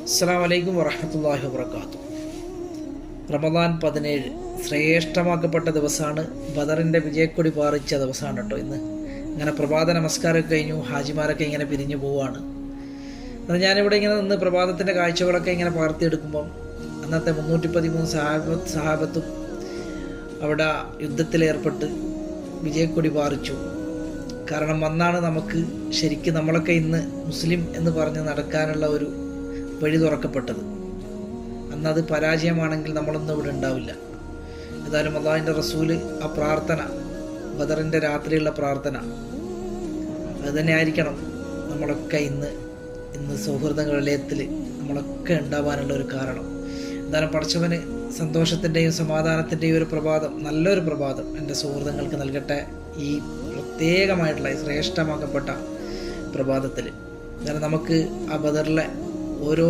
അസ്സലാമു അലൈക്കും വറഹ്മത്തുള്ളാഹി വബറകാതുഹു. റമദാൻ 17 ശ്രേഷ്ഠമാക്കപ്പെട്ട ദിവസമാണ്. ബദറിൻ്റെ വിജയക്കൊടി പാറിച്ച ദിവസമാണ് കേട്ടോ ഇന്ന്. ഇങ്ങനെ പ്രഭാത നമസ്കാരമൊക്കെ കഴിഞ്ഞു, ഹാജിമാരൊക്കെ ഇങ്ങനെ പിരിഞ്ഞു പോവുകയാണ്. അത് ഞാനിവിടെ ഇങ്ങനെ നിന്ന് പ്രഭാതത്തിൻ്റെ കാഴ്ചകളൊക്കെ ഇങ്ങനെ പകർത്തിയെടുക്കുമ്പം അന്നത്തെ 313 സഹാബത്തും അവിടെ യുദ്ധത്തിലേർപ്പെട്ട് വിജയക്കൊടി പാറിച്ചു. കാരണം അന്നാണ് നമുക്ക് ശരിക്കും നമ്മളൊക്കെ ഇന്ന് മുസ്ലിം എന്ന് പറഞ്ഞ് നടക്കാനുള്ള ഒരു വഴി തുറക്കപ്പെട്ടത്. അന്നത് പരാജയമാണെങ്കിൽ നമ്മളൊന്നും ഇവിടെ ഉണ്ടാവില്ല. ഏതായാലും അള്ളാഹുവിൻ്റെ റസൂല് ആ പ്രാർത്ഥന, ബദറിൻ്റെ രാത്രിയുള്ള പ്രാർത്ഥന, അത് തന്നെ ആയിരിക്കണം നമ്മളൊക്കെ ഇന്ന് സൗഹൃദങ്ങളിലേത്തിൽ നമ്മളൊക്കെ ഉണ്ടാവാനുള്ള ഒരു കാരണം. എന്തായാലും പടച്ചവന് സന്തോഷത്തിൻ്റെയും സമാധാനത്തിൻ്റെയും ഒരു പ്രഭാതം, നല്ലൊരു പ്രഭാതം എൻ്റെ സുഹൃത്തുക്കൾക്ക് നൽകട്ടെ ഈ പ്രത്യേകമായിട്ടുള്ള ഈ ശ്രേഷ്ഠമാക്കപ്പെട്ട പ്രഭാതത്തിൽ. കാരണം നമുക്ക് ആ ബദറിലെ ഓരോ